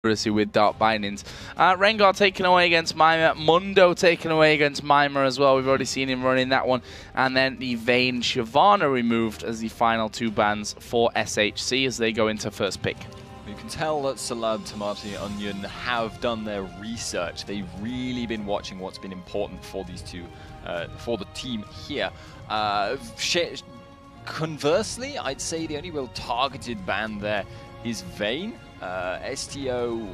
with Dark Bindings. Rengar taken away against Mima. Mundo taken away against Mima as well. We've already seen him running that one. And then the Vayne Shyvana removed as the final 2 bans for SHC as they go into first pick. You can tell that Salade, Tomate, Oignon have done their research. They've really been watching what's been important for these two, for the team here. Conversely, I'd say the only real targeted ban there is Vayne. STO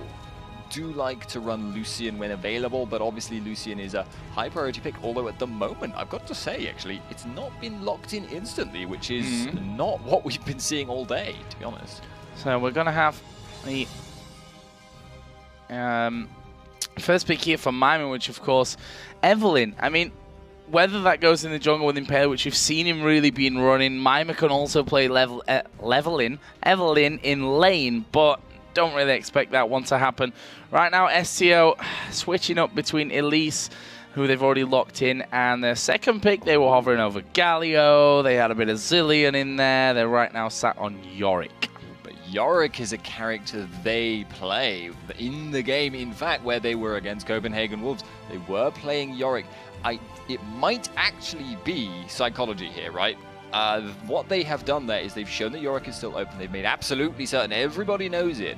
do like to run Lucian when available, but obviously Lucian is a high priority pick, although at the moment, I've got to say, actually, it's not been locked in instantly, which is not what we've been seeing all day, to be honest. So we're going to have the first pick here for Mima, which, of course, Evelyn. I mean, whether that goes in the jungle with Impale, which we've seen him really been running, Mima can also play Evelyn in lane, but don't really expect that one to happen. Right now, STO switching up between Elise, who they've already locked in, and their second pick, they were hovering over Galio. They had a bit of Zilean in there. They're right now sat on Yorick. But Yorick is a character they play in the game. In fact, where they were against Copenhagen Wolves, they were playing Yorick. It might actually be psychology here, right? What they have done there is they've shown that Yorick is still open. They've made absolutely certain everybody knows it.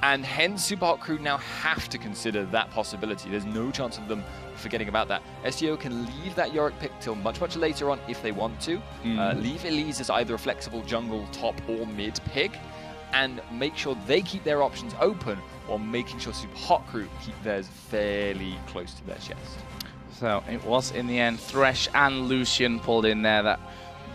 And hence, Super Hot Crew now have to consider that possibility. There's no chance of them forgetting about that. STO can leave that Yorick pick till much, much later on if they want to. Leave Elise as either a flexible jungle, top, or mid pick. And make sure they keep their options open while making sure Super Hot Crew keep theirs fairly close to their chest. So it was, in the end, Thresh and Lucian pulled in there, that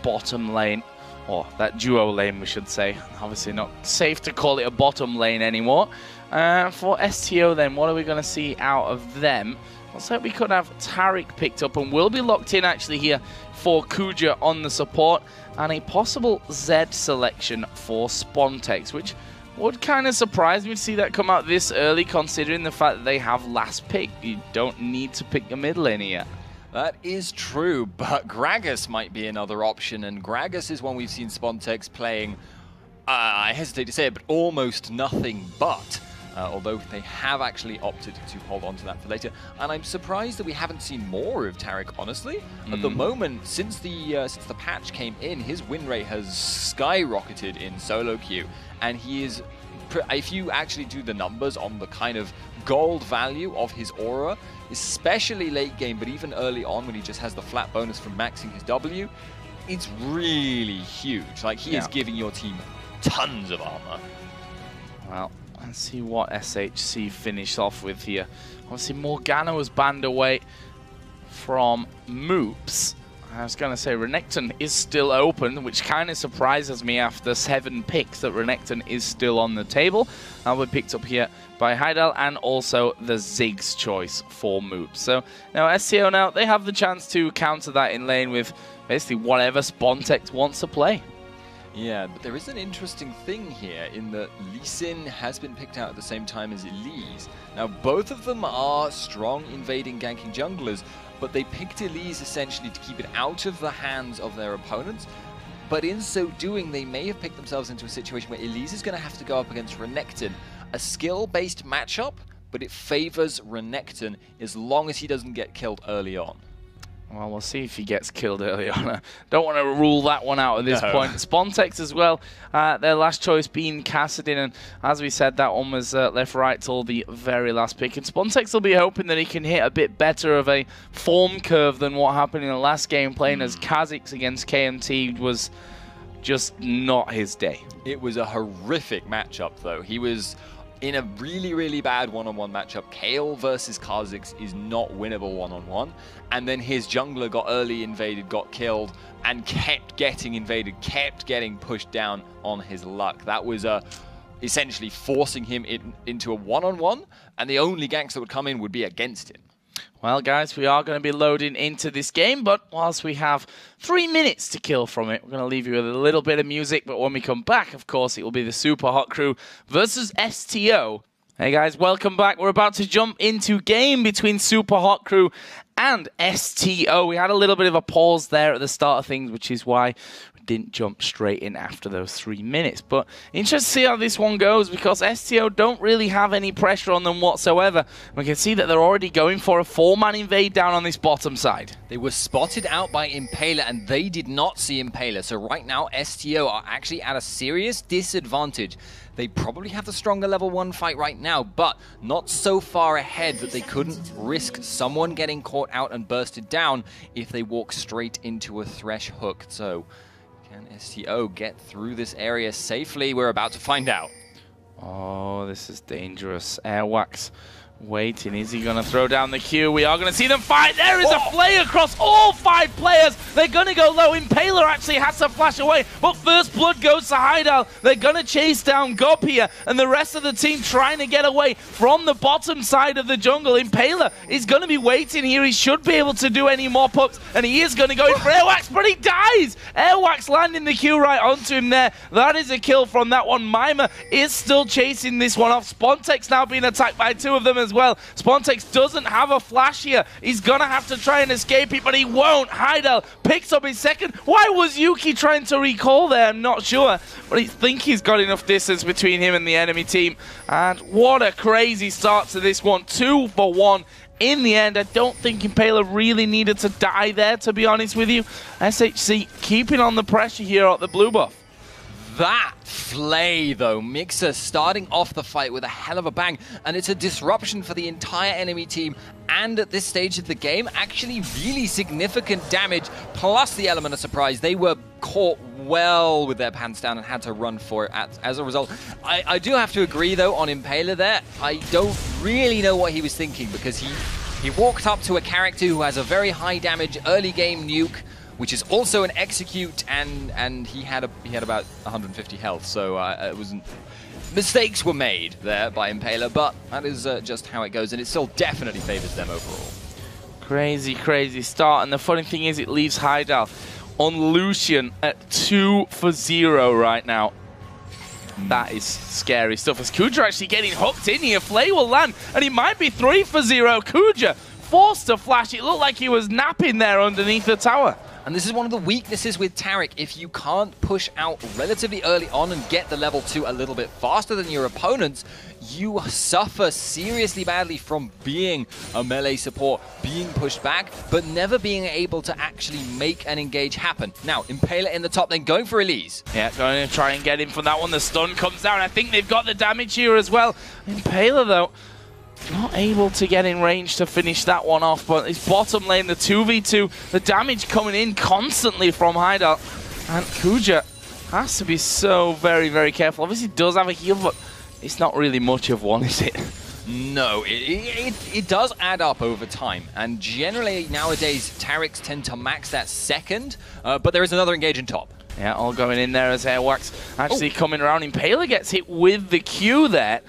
bottom lane, or that duo lane, we should say. Obviously not safe to call it a bottom lane anymore. For STO then, what are we going to see out of them? Looks like we could have Taric picked up, and will be locked in actually here for Kuja on the support, and a possible Z selection for Spontex, which would kind of surprise me to see that come out this early, considering the fact that they have last pick. You don't need to pick the mid lane yet. That is true, but Gragas might be another option, and Gragas is one we've seen Spontex playing, I hesitate to say it, but almost nothing but. Although they have actually opted to hold on to that for later. And I'm surprised that we haven't seen more of Taric, honestly. At the moment, since the patch came in, his win rate has skyrocketed in solo queue. And he is, if you actually do the numbers on the kind of gold value of his aura, especially late game, but even early on when he just has the flat bonus from maxing his W, it's really huge. Like, he is giving your team tons of armor. Well, let's see what SHC finished off with here. Obviously, Morgana was banned away from Moops. I was going to say Renekton is still open, which kind of surprises me after 7 picks that Renekton is still on the table. That will be picked up here by Heidel, and also the Ziggs choice for Moops. So now STO, now they have the chance to counter that in lane with basically whatever Spontex wants to play. Yeah, but there is an interesting thing here in that Lee Sin has been picked out at the same time as Elise. Now, both of them are strong invading, ganking junglers, but they picked Elise essentially to keep it out of the hands of their opponents. But in so doing, they may have picked themselves into a situation where Elise is going to have to go up against Renekton. A skill-based matchup, but it favors Renekton as long as he doesn't get killed early on. Well, we'll see if he gets killed early on. Don't want to rule that one out at this point. Spontex as well, their last choice being Kassadin, and as we said, that one was left-right till the very last pick. And Spontex will be hoping that he can hit a bit better of a form curve than what happened in the last game, playing as Kha'Zix against KMT was just not his day. It was a horrific matchup, though. He was in a really, really bad one-on-one matchup. Kayle versus Kha'Zix is not winnable one-on-one. And then his jungler got early invaded, got killed, and kept getting invaded, kept getting pushed down on his luck. That was essentially forcing him into a one-on-one, and the only ganks that would come in would be against him. Well, guys, we are going to be loading into this game, but whilst we have 3 minutes to kill from it, we're going to leave you with a little bit of music, but when we come back, of course, it will be the Super Hot Crew versus STO. Hey, guys, welcome back. We're about to jump into game between Super Hot Crew and STO. We had a little bit of a pause there at the start of things, which is why we didn't jump straight in after those 3 minutes. But interesting to see how this one goes, because STO don't really have any pressure on them whatsoever. We can see that they're already going for a 4-man invade down on this bottom side. They were spotted out by Impaler, and they did not see Impaler. So right now, STO are actually at a serious disadvantage. They probably have the stronger level 1 fight right now, but not so far ahead that they couldn't risk someone getting caught out and bursted down if they walk straight into a Thresh hook. So can STO get through this area safely? We're about to find out. Oh, this is dangerous. Airwax waiting. Is he going to throw down the Q? We are going to see them fight. There is a flay across all 5 players. They're going to go low. Impaler actually has to flash away, but first blood goes to Heidal. They're going to chase down Gob here, and the rest of the team trying to get away from the bottom side of the jungle. Impaler is going to be waiting here. He should be able to do any more pucks, and he is going to go in for Airwax, but he dies. Airwax landing the Q right onto him there. That is a kill from that one. Mima is still chasing this one off. Spontex now being attacked by 2 of them as well. Spontex doesn't have a flash here. He's gonna have to try and escape it, but he won't. Heidal picks up his second. Why was Yuki trying to recall there? I'm not sure, but I think he's got enough distance between him and the enemy team. And what a crazy start to this one. 2 for 1 in the end. I don't think Impaler really needed to die there, to be honest with you. SHC keeping on the pressure here at the blue buff. That flay, though, Mixer starting off the fight with a hell of a bang, and it's a disruption for the entire enemy team, and at this stage of the game, actually really significant damage, plus the element of surprise. They were caught well with their pants down and had to run for it as a result. I do have to agree, though, on Impaler there. I don't really know what he was thinking, because he walked up to a character who has a very high damage early game nuke, which is also an execute, and he had about 150 health, so it wasn't. Mistakes were made there by Impaler, but that is just how it goes, and it still definitely favors them overall. Crazy, crazy start, and the funny thing is it leaves Heidal on Lucian at 2 for 0 right now. That is scary stuff, as Kuja actually getting hooked in here. Flay will land, and he might be 3 for 0. Kuja forced to flash. It looked like he was napping there underneath the tower. And this is one of the weaknesses with Taric. If you can't push out relatively early on and get the level 2 a little bit faster than your opponents, you suffer seriously badly from being a melee support, being pushed back, but never being able to actually make an engage happen. Now, Impaler in the top lane going for Elise. Yeah, going to try and get him from that one. The stun comes down. I think they've got the damage here as well. Impaler, though, not able to get in range to finish that one off, but it's bottom lane, the 2v2, the damage coming in constantly from Heidal, and Kuja has to be so very, very careful. Obviously he does have a heal, but it's not really much of one, is it? No, it does add up over time, and generally nowadays Tarics tend to max that second, but there is another engage in top. Yeah, all going in there as Airwax actually coming around. Impaler gets hit with the Q there,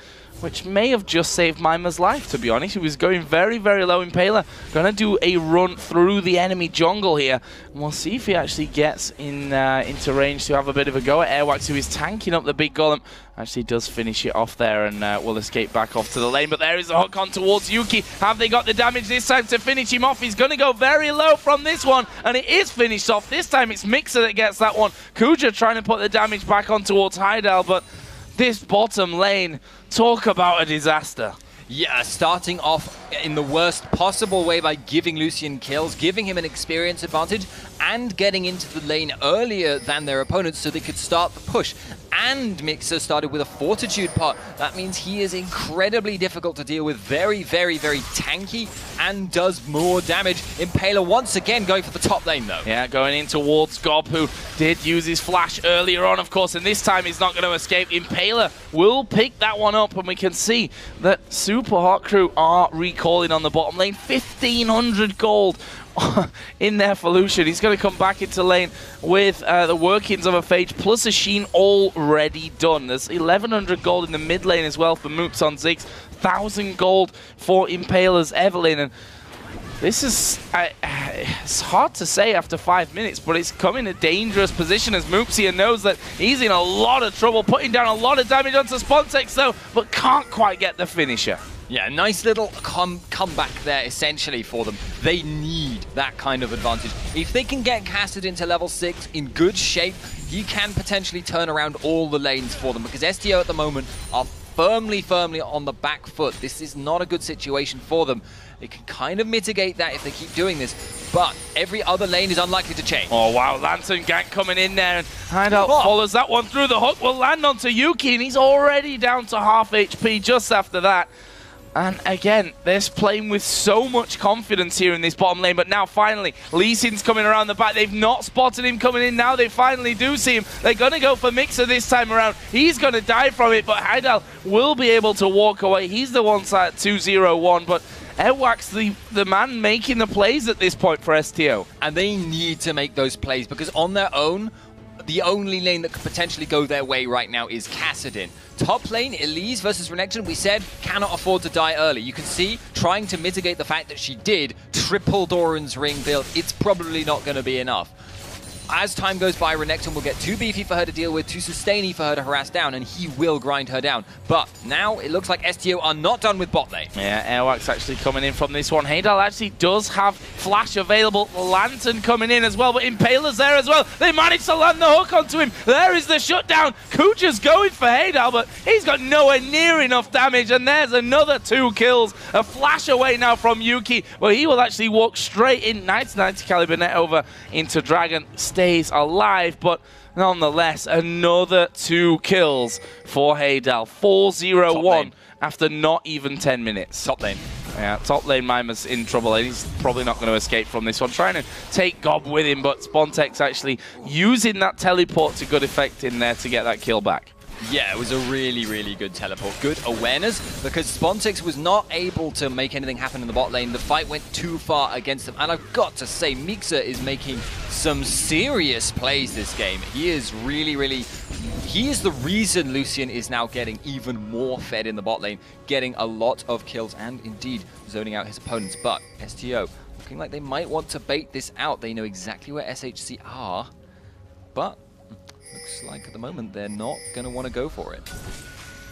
which may have just saved Mima's life, to be honest. He was going very, very low. Impaler going to do a run through the enemy jungle here. And we'll see if he actually gets into range to have a bit of a go at Airwax, who is tanking up the big golem. Actually does finish it off there and will escape back off to the lane. But there is a hook on towards Yuki. Have they got the damage this time to finish him off? He's going to go very low from this one, and it is finished off. This time it's Mixer that gets that one. Kuja trying to put the damage back on towards Heidal, but this bottom lane, talk about a disaster. Yeah, starting off in the worst possible way by giving Lucian kills, giving him an experience advantage, and getting into the lane earlier than their opponents so they could start the push. And Mixer started with a Fortitude pot. That means he is incredibly difficult to deal with, very, very, very tanky, and does more damage. Impaler once again going for the top lane, though. Yeah, going in towards Gob, who did use his flash earlier on, of course, and this time he's not going to escape. Impaler will pick that one up, and we can see that SUPA Hot Crew are recalling on the bottom lane. 1,500 gold in there for Lucian. He's going to come back into lane with the workings of a Phage plus a Sheen already done. There's 1,100 gold in the mid lane as well for Moops on Ziggs. 1,000 gold for Impaler's Evelyn. And this is, it's hard to say after 5 minutes, but it's come in a dangerous position as Moopsia knows that he's in a lot of trouble, putting down a lot of damage onto Spontex though, but can't quite get the finisher. Yeah, nice little comeback there essentially for them. They need that kind of advantage. If they can get Cassid into level 6 in good shape, he can potentially turn around all the lanes for them, because STO at the moment are firmly on the back foot. This is not a good situation for them. They can kind of mitigate that if they keep doing this, but every other lane is unlikely to change. Oh wow, Lantern Gank coming in there, and Hideout follows that one through. The hook will land onto Yuki, and he's already down to half HP just after that. And again, they're playing with so much confidence here in this bottom lane, but now finally, Lee Sin's coming around the back. They've not spotted him coming in. Now they finally do see him. They're going to go for Mixer this time around. He's going to die from it, but Heidal will be able to walk away. He's the one side at 2-0-1, but Airwax, the man making the plays at this point for STO. And they need to make those plays, because on their own, the only lane that could potentially go their way right now is Kassadin. Top lane, Elise versus Renekton, we said, cannot afford to die early. You can see, trying to mitigate the fact that she did triple Doran's ring build, it's probably not going to be enough. As time goes by, Renekton will get too beefy for her to deal with, too sustainy for her to harass down, and he will grind her down. But now it looks like STO are not done with bot lane. Yeah, Airwax actually coming in from this one. Heidal actually does have Flash available. Lantern coming in as well, but Impaler's there as well. They managed to land the hook onto him. There is the shutdown. Kuja's going for Heidal, but he's got nowhere near enough damage, and there's another 2 kills. A flash away now from Yuki, but he will actually walk straight in. 90 caliber net over into Dragon. Stays alive, but nonetheless, another 2 kills for Heidal. 4-0-1 after not even 10 minutes. Top lane. Yeah, top lane Mimer's in trouble, and he's probably not going to escape from this one. Trying to take Gob with him, but Spontex actually using that teleport to good effect in there to get that kill back. Yeah, it was a really good teleport. Good awareness, because Spontex was not able to make anything happen in the bot lane. The fight went too far against him. And I've got to say, Mixer is making some serious plays this game. He is he is the reason Lucian is now getting even more fed in the bot lane, getting a lot of kills and indeed zoning out his opponents. But STO looking like they might want to bait this out. They know exactly where SHC are, but looks like at the moment they're not going to want to go for it.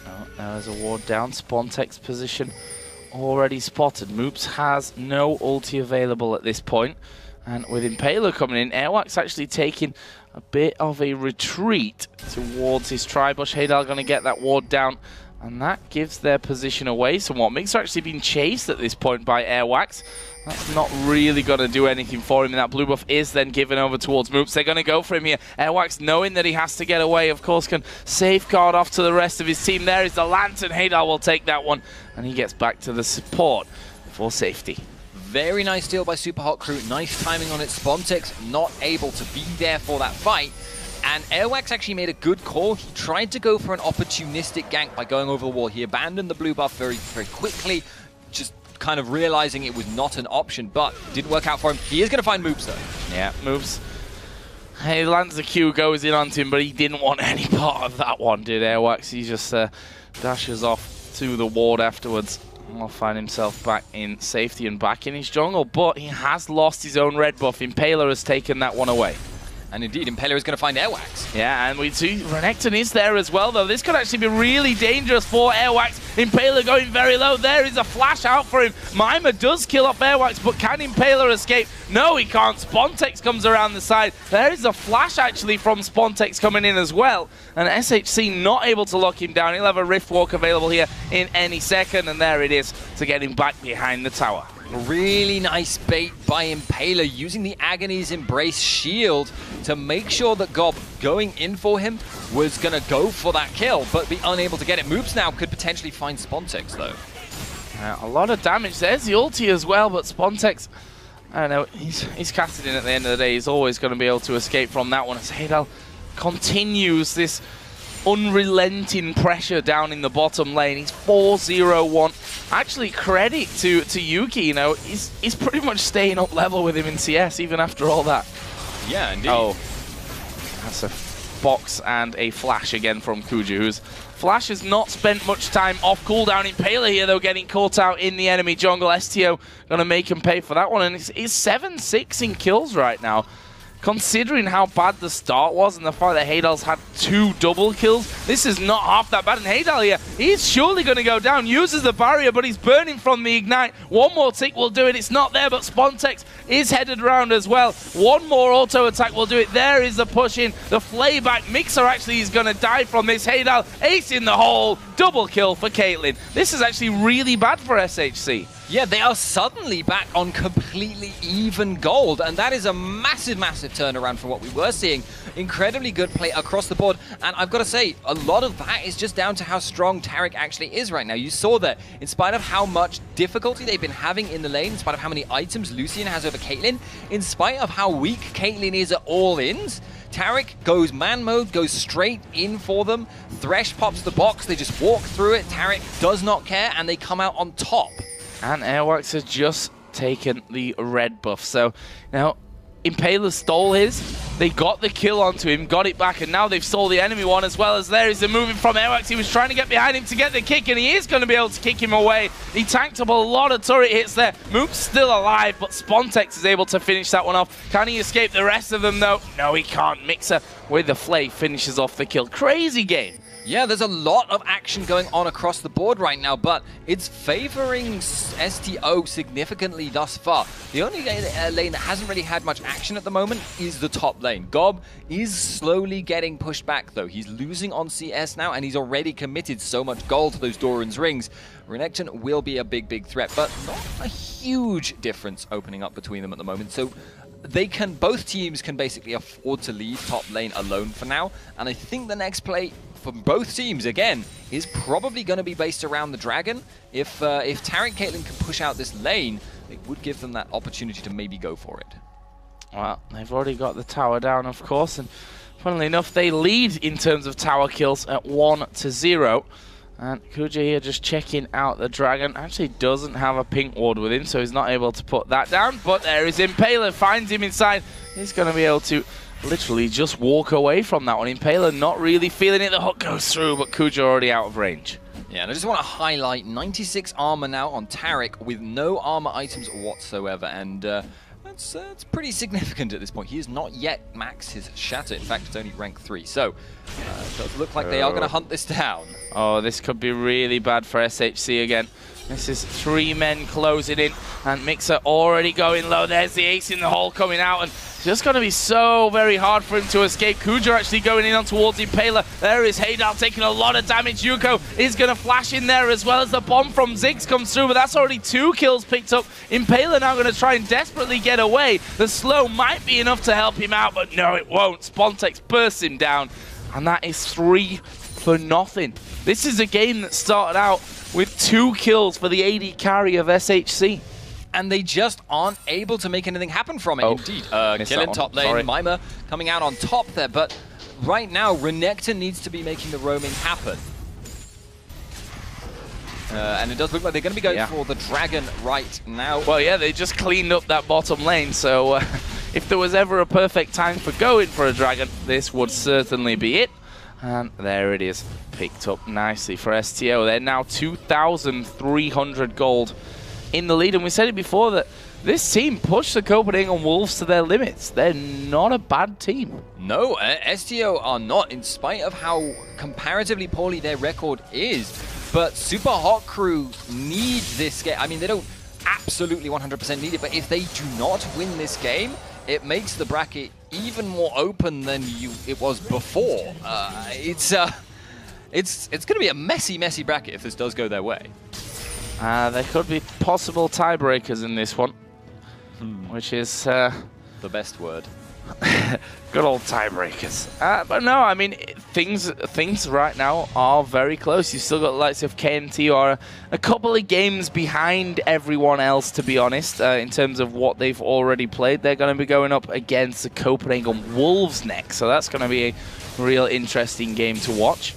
Oh, there's a ward down. Spontex position already spotted. Moops has no ulti available at this point. And with Impaler coming in, Airwax actually taking a bit of a retreat towards his Tribush. Heidal going to get that ward down, and that gives their position away somewhat. Mixer actually been chased at this point by Airwax. That's not really going to do anything for him, and that blue buff is then given over towards Moops. They're going to go for him here. Airwax, knowing that he has to get away, of course, can safeguard off to the rest of his team. There is the Lantern. Heidal will take that one, and he gets back to the support for safety. Very nice deal by Super Hot Crew. Nice timing on it. Spontex not able to be there for that fight. And Airwax actually made a good call. He tried to go for an opportunistic gank by going over the wall. He abandoned the blue buff very quickly, just kind of realizing it was not an option, but didn't work out for him. He is going to find Moops though. Yeah, Moops. He lands the Q, goes in onto him, but he didn't want any part of that one, did Airwax? He just dashes off to the ward afterwards. Will find himself back in safety and back in his jungle, but he has lost his own red buff. Impaler has taken that one away. And indeed, Impaler is going to find Airwax. Yeah, and we see Renekton is there as well, though. This could actually be really dangerous for Airwax. Impaler going very low. There is a flash out for him. Mimer does kill off Airwax, but can Impaler escape? No, he can't. Spontex comes around the side. There is a flash, actually, from Spontex coming in as well. And SHC not able to lock him down. He'll have a Rift Walk available here in any second, and there it is to get him back behind the tower. Really nice bait by Impaler, using the Agony's Embrace shield to make sure that Gob going in for him was going to go for that kill, but be unable to get it. Moops now could potentially find Spontex, though. A lot of damage. There's the ulti as well, but Spontex, I don't know, he's casted in at the end of the day. He's always going to be able to escape from that one as Heidal continues this unrelenting pressure down in the bottom lane. He's 4-0-1. Actually, credit to Yuki, you know, he's pretty much staying up level with him in CS even after all that. Yeah, indeed. Oh, that's a box and a flash again from Kuju, whose flash has not spent much time off cooldown. Impaler here, though, getting caught out in the enemy jungle. STO going to make him pay for that one, and it's 7-6 in kills right now. considering how bad the start was and the fact that Heydal's had 2 double kills, this is not half that bad. And Heydal here, he's surely going to go down, uses the barrier, but he's burning from the ignite. One more tick will do it. It's not there, but Spontex is headed around as well. One more auto attack will do it. There is the push in. The flayback. Mixer actually is going to die from this. Heydal, ace in the hole. Double kill for Caitlyn. This is actually really bad for SHC. Yeah, they are suddenly back on completely even gold, and that is a massive, massive turnaround from what we were seeing. Incredibly good play across the board, and I've got to say, a lot of that is just down to how strong Taric actually is right now. You saw that, in spite of how much difficulty they've been having in the lane, in spite of how many items Lucian has over Caitlyn, in spite of how weak Caitlyn is at all-ins, Taric goes man mode, goes straight in for them. Thresh pops the box, they just walk through it. Taric does not care, and they come out on top. And Airworks has just taken the red buff. So now Impaler stole his. They got the kill onto him, got it back, and now they've stole the enemy one as well. As there is the moving from Airworks. He was trying to get behind him to get the kick, and he is going to be able to kick him away. He tanked up a lot of turret hits there. Mook's still alive, but Spontex is able to finish that one off. Can he escape the rest of them though? No, he can't. Mixer with the flay finishes off the kill. Crazy game. Yeah, there's a lot of action going on across the board right now, but it's favoring STO significantly thus far. The only lane that hasn't really had much action at the moment is the top lane. Gob is slowly getting pushed back, though. He's losing on CS now, and he's already committed so much gold to those Doran's rings. Renekton will be a big, big threat, but not a huge difference opening up between them at the moment. So both teams can basically afford to leave top lane alone for now, and I think the next play from both teams, again, is probably going to be based around the Dragon. If Taric Caitlyn can push out this lane, it would give them that opportunity to maybe go for it. Well, they've already got the tower down, of course, and funnily enough, they lead in terms of tower kills at 1-0. And Kuja here just checking out the Dragon. Actually doesn't have a pink ward with him, so he's not able to put that down. But there is Impaler, finds him inside. He's going to be able to literally just walk away from that one. Impaler not really feeling it. The hook goes through, but Kuja already out of range. Yeah, and I just want to highlight 96 armor now on Taric with no armor items whatsoever. And that's pretty significant at this point. He has not yet maxed his Shatter. In fact, it's only rank 3. So it does look like they are going to hunt this down. Oh, this could be really bad for SHC again. This is 3 men closing in, and Mixer already going low. There's the ace in the hole coming out, and it's just going to be so very hard for him to escape. Kuja actually going in on towards Impaler. There is Heydal taking a lot of damage. Yuko is going to flash in there as well as the bomb from Ziggs comes through, but that's already 2 kills picked up. Impaler now going to try and desperately get away. The slow might be enough to help him out, but no, it won't. Spontex bursts him down, and that is 3-0. This is a game that started out with 2 kills for the AD carry of SHC. And they just aren't able to make anything happen from it. Oh, indeed. Killing top lane, Sorry. Mima coming out on top there, but right now, Renekton needs to be making the roaming happen. And it does look like they're going to be going for the Dragon right now. Well, yeah, they just cleaned up that bottom lane, so if there was ever a perfect time for going for a Dragon, this would certainly be it. And there it is, picked up nicely for STO. They're now 2,300 gold in the lead, and we said it before that this team pushed the Copenhagen Wolves to their limits. They're not a bad team. No, STO are not, in spite of how comparatively poorly their record is. But Super Hot Crew need this game. I mean, they don't absolutely 100% need it, but if they do not win this game, it makes the bracket even more open than it was before. It's going to be a messy, messy bracket if this does go their way. There could be possible tiebreakers in this one, which is the best word. Good old tiebreakers. But no, I mean, things right now are very close. You've still got the likes of KMT, who are a couple of games behind everyone else, to be honest, in terms of what they've already played. They're going to be going up against the Copenhagen Wolves next, so that's going to be a real interesting game to watch.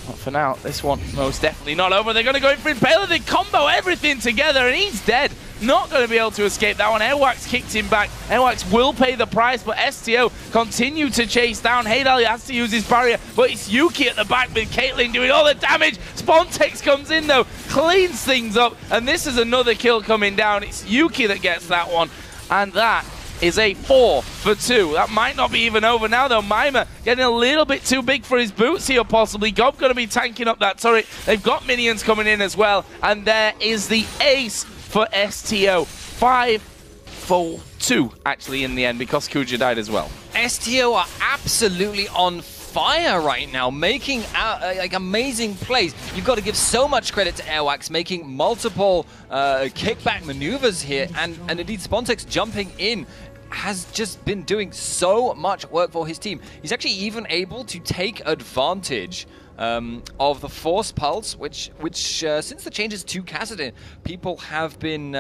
But for now, this one most definitely not over. They're going to go in for Impaler. They combo everything together, and he's dead. Not going to be able to escape that one. Airwax kicked him back. Airwax will pay the price, but STO continue to chase down. Heydal has to use his barrier, but it's Yuki at the back with Caitlyn doing all the damage. Spontex comes in, though, cleans things up, and this is another kill coming down. It's Yuki that gets that one, and that is a 4 for 2. That might not be even over now, though. Mima getting a little bit too big for his boots here, possibly. Gob going to be tanking up that turret. They've got minions coming in as well. And there is the ace for STO. 5 for 2, actually, in the end, because Kuja died as well. STO are absolutely on fire right now, making like amazing plays. You've got to give so much credit to Airwax, making multiple kickback maneuvers here, and indeed Spontex jumping in has just been doing so much work for his team. He's actually even able to take advantage of the Force Pulse, which since the changes to Kassadin, people have been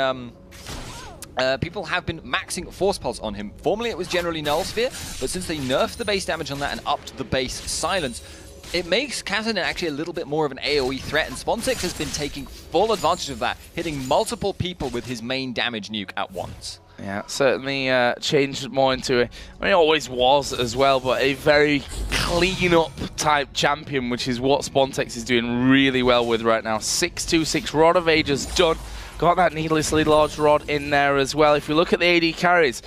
maxing Force Pulse on him. Formerly it was generally Null Sphere, but since they nerfed the base damage on that and upped the base silence, it makes Kassadin actually a little bit more of an AoE threat, and Spontex has been taking full advantage of that, hitting multiple people with his main damage nuke at once. Yeah, certainly changed more into it it always was as well, but a very clean-up type champion, which is what Spontex is doing really well with right now. 626 Rod of Ages done. Got that needlessly large rod in there as well. If you look at the AD carries,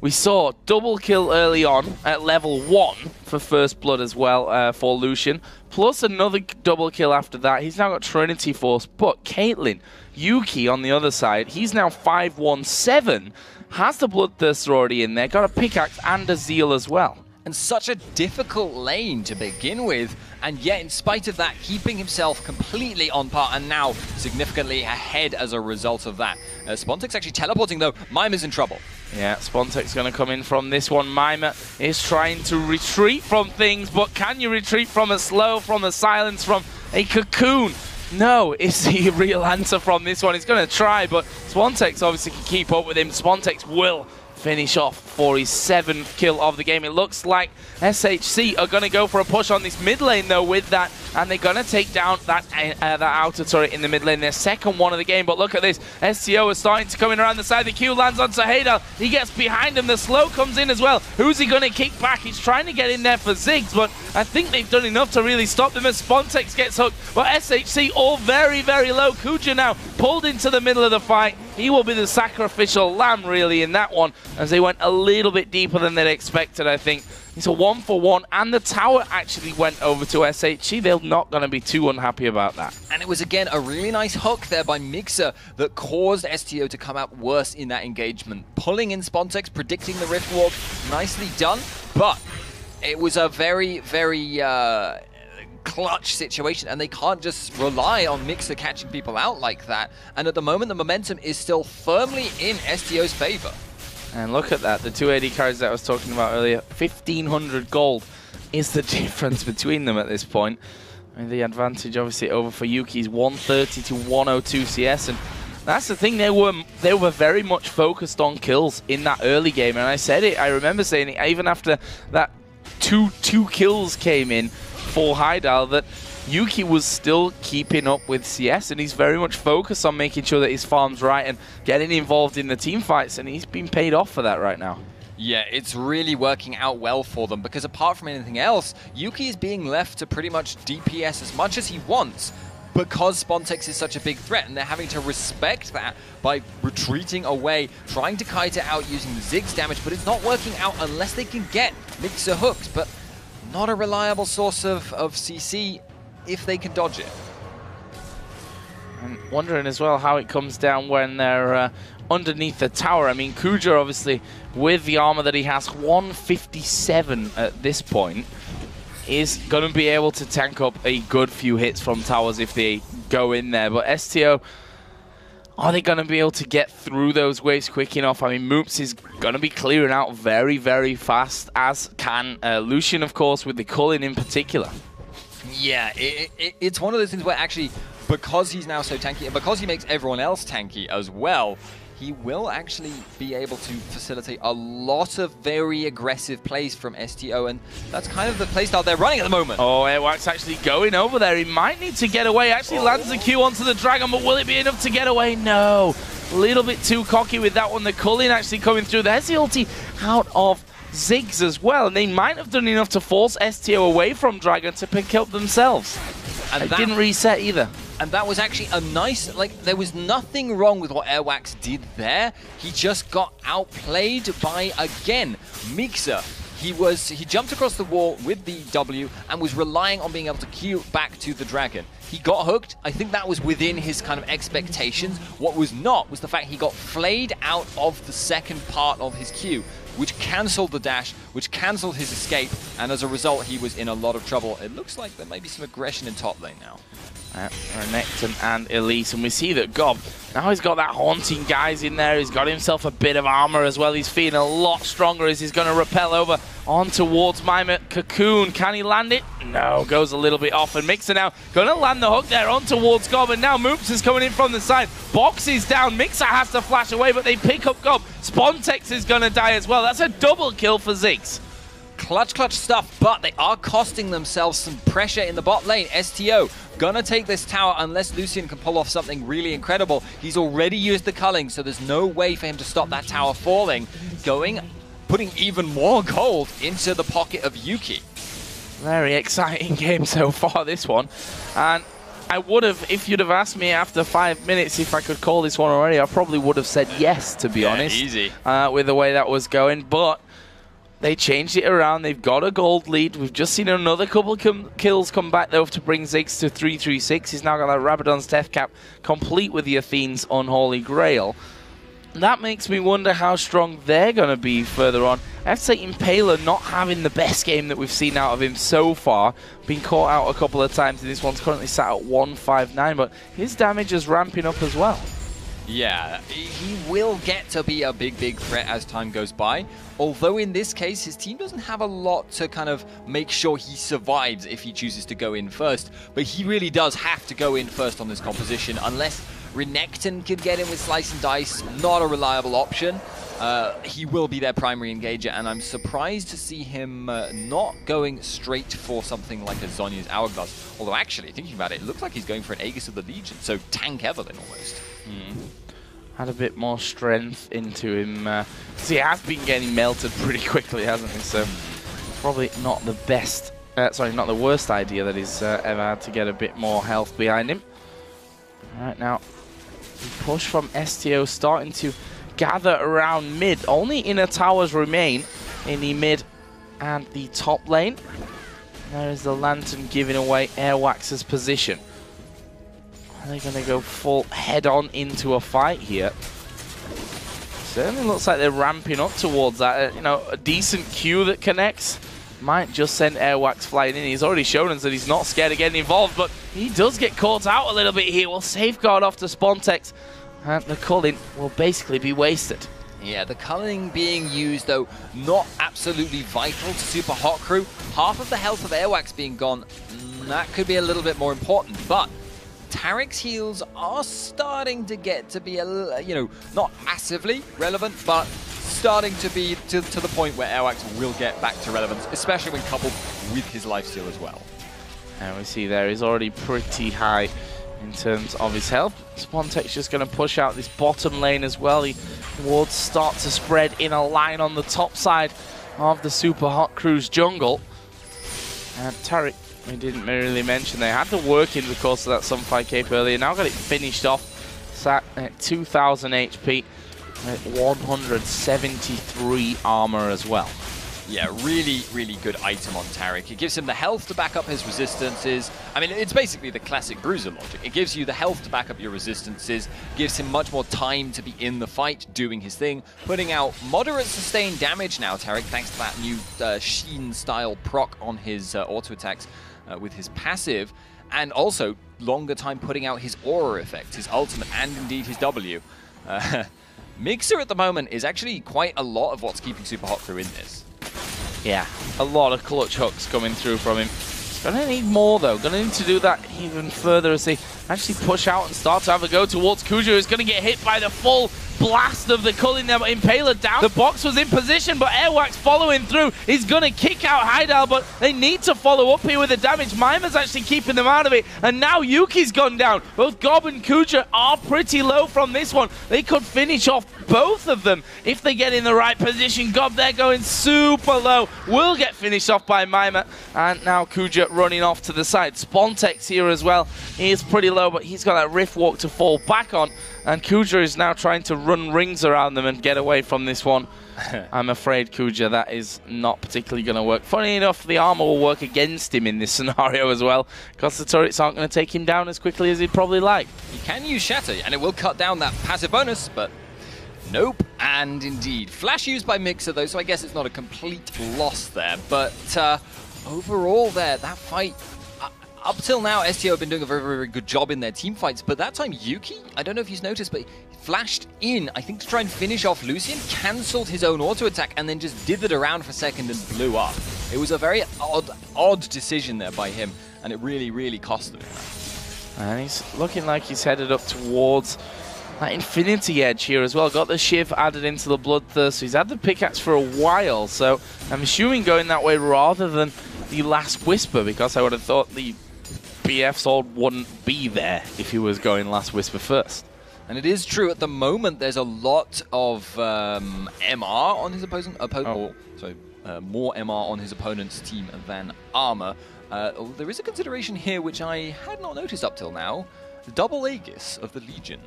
we saw double kill early on at level 1 for First Blood as well for Lucian, plus another double kill after that. He's now got Trinity Force, but Caitlyn, Yuki on the other side, he's now 517, has the Bloodthirster already in there, got a pickaxe and a Zeal as well. And such a difficult lane to begin with, and yet in spite of that, keeping himself completely on par and now significantly ahead as a result of that. Spontex actually teleporting though. Mima's in trouble. Yeah, Spontex going to come in from this one. Mima is trying to retreat from things, but can you retreat from a slow, from a silence, from a cocoon? No, is the real answer from this one. He's going to try, but Spontex obviously can keep up with him. Spontex will finish off for his 7th kill of the game. It looks like SHC are going to go for a push on this mid lane though with that, and they're going to take down that outer turret in the mid lane, their second one of the game. But look at this, STO is starting to come in around the side. The Q lands on Sahedal, he gets behind him, the slow comes in as well. Who's he going to kick back? He's trying to get in there for Ziggs, but I think they've done enough to really stop them as Spontex gets hooked. But SHC all very, very low. Kuja now pulled into the middle of the fight. He will be the sacrificial lamb really in that one, as they went a little bit deeper than they'd expected, I think. It's a 1-for-1, and the tower actually went over to SHC. They're not going to be too unhappy about that. And it was, again, a really nice hook there by Mixer that caused STO to come out worse in that engagement. Pulling in Spontex, predicting the Rift Walk, nicely done, but it was a very, very clutch situation, and they can't just rely on Mixer catching people out like that. And at the moment, the momentum is still firmly in STO's favor. And look at that, the 2 AD carries that I was talking about earlier, 1,500 gold is the difference between them at this point. And the advantage obviously over for Yuki's 130 to 102 CS, and that's the thing, they were very much focused on kills in that early game, and I said it, I remember saying it, even after that two kills came in for Heidal, that Yuki was still keeping up with CS, and he's very much focused on making sure that his farm's right and getting involved in the team fights, and he's been paid off for that right now. Yeah, it's really working out well for them, because apart from anything else, Yuki is being left to pretty much DPS as much as he wants, because Spontex is such a big threat, and they're having to respect that by retreating away, trying to kite it out using the Ziggs damage, but it's not working out unless they can get Mixer hooked, but not a reliable source of CC if they can dodge it. And wondering as well how it comes down when they're underneath the tower. I mean, Kuja obviously, with the armor that he has, 157 at this point, is going to be able to tank up a good few hits from towers if they go in there. But STO, are they going to be able to get through those waves quick enough? I mean, Moops is going to be clearing out very, very fast, as can Lucian, of course, with the culling in particular. Yeah, it's one of those things where actually, because he's now so tanky, and because he makes everyone else tanky as well, he will actually be able to facilitate a lot of very aggressive plays from STO, and that's kind of the playstyle they're running at the moment. Oh, Airwax actually going over there. He might need to get away. Actually lands the Q onto the Dragon, but will it be enough to get away? No. A little bit too cocky with that one. The culling actually coming through. There's the ulti out of Ziggs as well, and they might have done enough to force STO away from Dragon to pick up themselves. And it didn't reset either. And that was actually a nice, like, there was nothing wrong with what Airwax did there. He just got outplayed by, again, Mixer. He jumped across the wall with the W and was relying on being able to Q back to the Dragon. He got hooked. I think that was within his kind of expectations. What was not was the fact he got flayed out of the second part of his Q, which cancelled the dash, which cancelled his escape, and as a result, he was in a lot of trouble. It looks like there may be some aggression in top lane now. Renekton and Elise, and we see that Gob, now he's got that haunting guys in there, he's got himself a bit of armor as well, he's feeling a lot stronger as he's going to rappel over on towards Mima. Cocoon, can he land it? No, goes a little bit off, and Mixer now going to land the hook there on towards Gob, and now Moops is coming in from the side, boxes down, Mixer has to flash away, but they pick up Gob. Spontex is going to die as well, that's a double kill for Ziggs. Clutch stuff, but they are costing themselves some pressure in the bot lane. STO gonna take this tower unless Lucian can pull off something really incredible. He's already used the culling, so there's no way for him to stop that tower falling. Putting even more gold into the pocket of Yuki. Very exciting game so far, this one. And I would have, if you'd have asked me after 5 minutes if I could call this one already, I probably would have said yes, to be honest. Easy. With the way that was going, but they changed it around. They've got a gold lead. We've just seen another couple kills come back, though, to bring Ziggs to 336. He's now got that Rabadon's Death Cap complete with the Athene's Unholy Grail. That makes me wonder how strong they're going to be further on. I have to say, Impaler not having the best game that we've seen out of him so far. Been caught out a couple of times, and this one's currently sat at 159, but his damage is ramping up as well. Yeah, he will get to be a big threat as time goes by. Although in this case, his team doesn't have a lot to kind of make sure he survives if he chooses to go in first. But he really does have to go in first on this composition, unless Renekton could get in with Slice and Dice. Not a reliable option. He will be their primary engager, and I'm surprised to see him not going straight for something like a Zhonya's Hourglass. Although actually, thinking about it, it looks like he's going for an Aegis of the Legion, so tank Evelyn almost. Had a bit more strength into him. So he has been getting melted pretty quickly, hasn't he? So probably not the best, sorry, not the worst idea that he's ever had to get a bit more health behind him. All right, now the push from STO starting to gather around mid. Only inner towers remain in the mid and the top lane. There is the Lantern giving away Airwax's position. Are they going to go full head-on into a fight here? Certainly looks like they're ramping up towards that. You know, a decent Q that connects might just send Airwax flying in. He's already shown us that he's not scared of getting involved, but he does get caught out a little bit here. Will safeguard off to Spontex, and the culling will basically be wasted. Yeah, the culling being used, though, not absolutely vital to Super Hot Crew. Half of the health of Airwax being gone, that could be a little bit more important, but Tarek's heals are starting to get to be a little, you know, not massively relevant, but starting to be to the point where Airwax will get back to relevance, especially when coupled with his lifesteal as well. And we see there he's already pretty high in terms of his health. Spontex just going to push out this bottom lane as well. The wards start to spread in a line on the top side of the Super Hot Crew's jungle. And Tarek, we didn't really mention, they had to work in the course of that Sunfire Cape earlier. Now got it finished off, sat at 2000 HP, at 173 armor as well. Yeah, really good item on Tarek. It gives him the health to back up his resistances. I mean, it's basically the classic Bruiser logic. It gives you the health to back up your resistances, gives him much more time to be in the fight, doing his thing, putting out moderate sustained damage now, Tarek, thanks to that new Sheen-style proc on his auto attacks with his passive, and also longer time putting out his aura effect, his ultimate, and indeed his W. Mixer at the moment is actually quite a lot of what's keeping Super Hot Crew in this. Yeah, a lot of clutch hooks coming through from him. Gonna need more though, gonna need to do that even further as they actually push out and start to have a go towards Kujo, who's gonna get hit by the full blast of the culling there, but Impaler down. The box was in position, but Airwax following through. He's going to kick out Heidal, but they need to follow up here with the damage. Maima's actually keeping them out of it, and now Yuki's gone down. Both Gob and Kuja are pretty low from this one. They could finish off both of them if they get in the right position. Gob, they're going super low. Will get finished off by Maima, and now Kuja running off to the side. Spontex here as well. He is pretty low, but he's got that Rift Walk to fall back on, and Kuja is now trying to run rings around them and get away from this one. I'm afraid, Kuja, that is not particularly going to work. Funny enough, the armor will work against him in this scenario as well, because the turrets aren't going to take him down as quickly as he'd probably like. He can use Shatter, and it will cut down that passive bonus, but nope. And indeed, flash used by Mixer, though, so I guess it's not a complete loss there. But overall there, that fight, up till now, STO have been doing a very, very good job in their team fights, but that time Yuki, I don't know if he's noticed, but flashed in, I think, to try and finish off Lucian, cancelled his own auto attack, and then just dithered around for a second and blew up. It was a very odd decision there by him, and it really, really cost him. And he's looking like he's headed up towards that Infinity Edge here as well. Got the Shiv added into the Bloodthirst, so he's had the pickaxe for a while, so I'm assuming going that way rather than the Last Whisper, because I would have thought the BF sword wouldn't be there if he was going Last Whisper first. And it is true, at the moment there's a lot of MR on his more MR on his opponent's team than armor. There is a consideration here which I had not noticed up till now. The double Aegis of the Legion.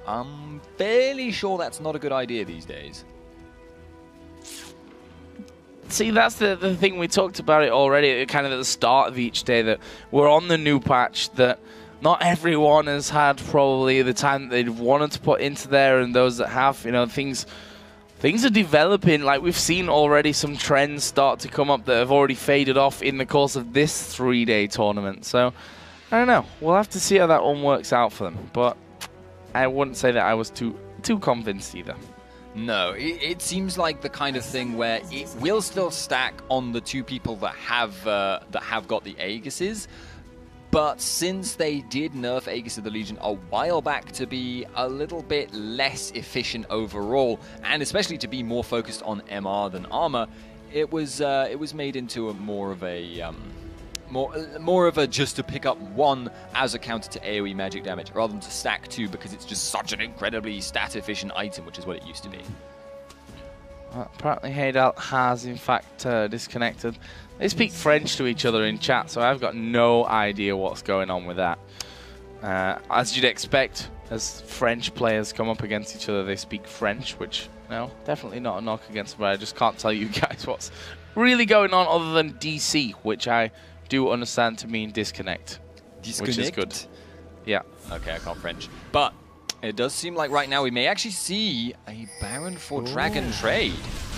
I'm fairly sure that's not a good idea these days. See, that's the thing, we talked about it already kind of at the start of each day, that we're on the new patch, that not everyone has had probably the time that they'd wanted to put into there, and those that have, you know, things are developing. Like, we've seen already some trends start to come up that have already faded off in the course of this 3-day tournament. So, I don't know. We'll have to see how that one works out for them. But I wouldn't say that I was too convinced either. No, it seems like the kind of thing where it will still stack on the two people that have got the Aegises, but since they did nerf Aegis of the Legion a while back to be a little bit less efficient overall, and especially to be more focused on MR than armor, it was made into a more of a just to pick up one as a counter to AoE magic damage, rather than to stack two, because it's just such an incredibly stat-efficient item, which is what it used to be. Well, apparently Heidal has, in fact, disconnected. They speak French to each other in chat, so I've got no idea what's going on with that. As you'd expect, as French players come up against each other, they speak French, which, no, definitely not a knock against them, but I just can't tell you guys what's really going on other than DC, which I do understand to mean disconnect, which is good. Yeah. Okay, I can't French. But it does seem like right now we may actually see a Baron for Dragon trade.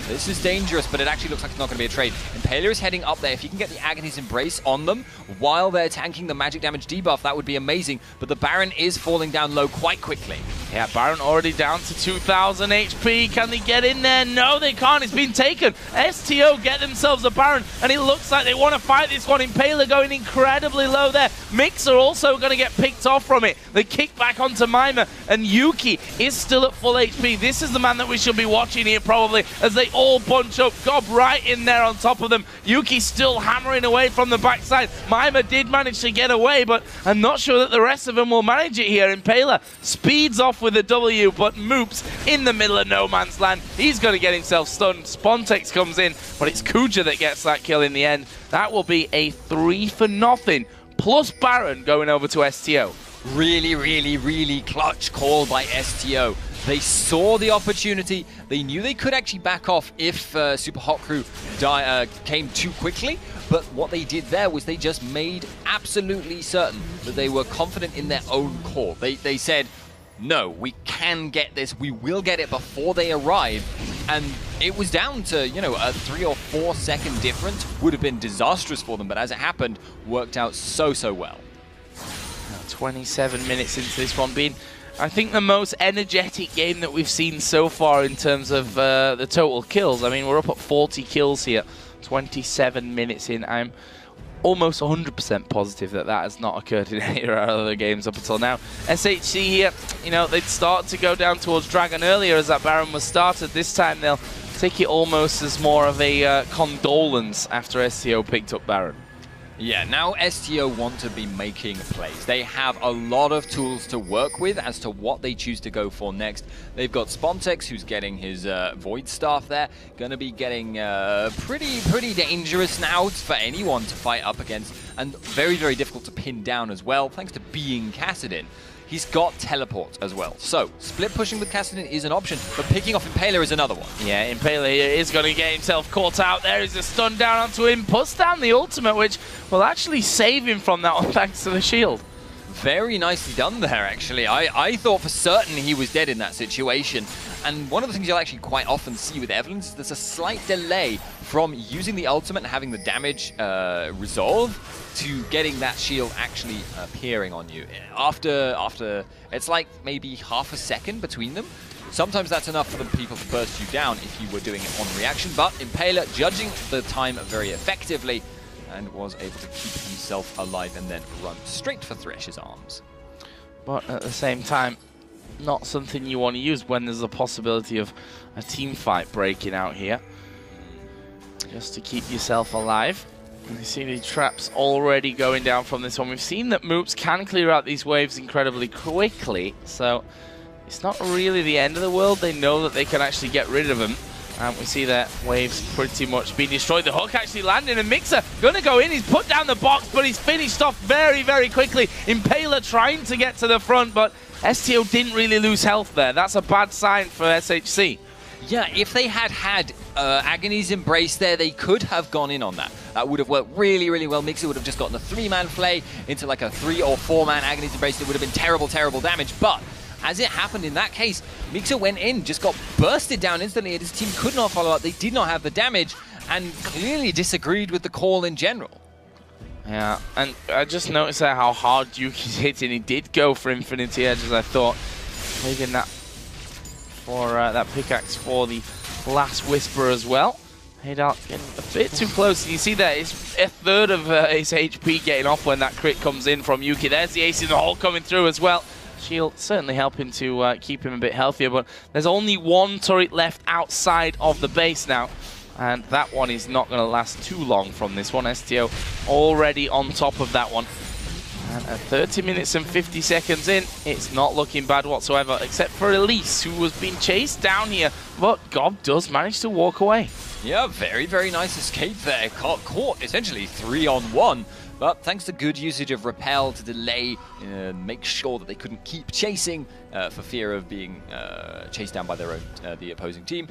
This is dangerous, but it actually looks like it's not going to be a trade. Impaler is heading up there. If you can get the Agony's Embrace on them while they're tanking the magic damage debuff, that would be amazing. But the Baron is falling down low quite quickly. Yeah, Baron already down to 2,000 HP. Can they get in there? No, they can't. It's been taken. STO get themselves a Baron, and it looks like they want to fight this one. Impaler going incredibly low there. Mixer also going to get picked off from it. The kick back onto Maima, and Yuki is still at full HP. This is the man that we should be watching here probably, as they all bunch up. Gob right in there on top of them. Yuki still hammering away from the backside. Maima did manage to get away, but I'm not sure that the rest of them will manage it here. Impaler speeds off with a W, but Moops in the middle of no man's land. He's going to get himself stunned. Spontex comes in, but it's Kuja that gets that kill in the end. That will be a 3-for-0 plus Baron going over to STO. Really, really, really clutch call by STO. They saw the opportunity. They knew they could actually back off if Super Hot Crew came too quickly. But what they did there was they just made absolutely certain that they were confident in their own call. They said, no, we can get this. We will get it before they arrive. And it was down to, you know, a 3 or 4 second difference. Would have been disastrous for them, but as it happened, worked out so well. 27 minutes into this one being, I think, the most energetic game that we've seen so far in terms of the total kills. I mean, we're up at 40 kills here, 27 minutes in. I'm almost 100% positive that that has not occurred in any of our other games up until now. SHC here, you know, they'd start to go down towards Dragon earlier as that Baron was started. This time they'll take it almost as more of a condolence after STO picked up Baron. Yeah, now STO want to be making plays. They have a lot of tools to work with as to what they choose to go for next. They've got Spontex, who's getting his Void Staff there. Going to be getting pretty dangerous now for anyone to fight up against. And very, very difficult to pin down as well, thanks to being Kassadin. He's got teleport as well. So, split pushing with Kassadin is an option, but picking off Impaler is another one. Yeah, Impaler here is going to get himself caught out. There is a stun down onto him, puts down the ultimate, which will actually save him from that one thanks to the shield. Very nicely done there, actually. I thought for certain he was dead in that situation. And one of the things you'll actually quite often see with Evelynn is there's a slight delay from using the ultimate and having the damage resolve to getting that shield actually appearing on you. After it's like maybe half a second between them. Sometimes that's enough for the people to burst you down if you were doing it on reaction, but Impaler judging the time very effectively and was able to keep himself alive and then run straight for Thresh's arms. But at the same time, not something you want to use when there's a possibility of a team fight breaking out here. Just to keep yourself alive. And you see the traps already going down from this one. We've seen that Moops can clear out these waves incredibly quickly, so it's not really the end of the world. They know that they can actually get rid of them. And we see that waves pretty much being destroyed. The hook actually landing, and Mixer gonna go in. He's put down the box, but he's finished off very, very quickly. Impaler trying to get to the front, but STO didn't really lose health there. That's a bad sign for SHC. Yeah, if they had Agony's Embrace there, they could have gone in on that. That would have worked really, really well. Mixer would have just gotten a 3-man play into like a 3 or 4-man Agony's Embrace. It would have been terrible, terrible damage, but as it happened in that case, Mixer went in, just got bursted down instantly, and his team could not follow up. They did not have the damage, and clearly disagreed with the call in general. Yeah, and I just noticed there how hard Yuki's hitting. He did go for Infinity Edge, as I thought, leaving that for that pickaxe for the last Whisper as well. Haydart getting a bit too close. You see that it's a third of his HP getting off when that crit comes in from Yuki. There's the ace in the hole coming through as well. Shield certainly helping to keep him a bit healthier, but there's only one turret left outside of the base now, and that one is not going to last too long from this one. STO already on top of that one. And at 30 minutes and 50 seconds in, it's not looking bad whatsoever, except for Elise, who was being chased down here, but Gob does manage to walk away. Yeah, very, very nice escape there. Caught essentially 3-on-1. But thanks to good usage of Repel to delay, make sure that they couldn't keep chasing for fear of being chased down by their own, the opposing team.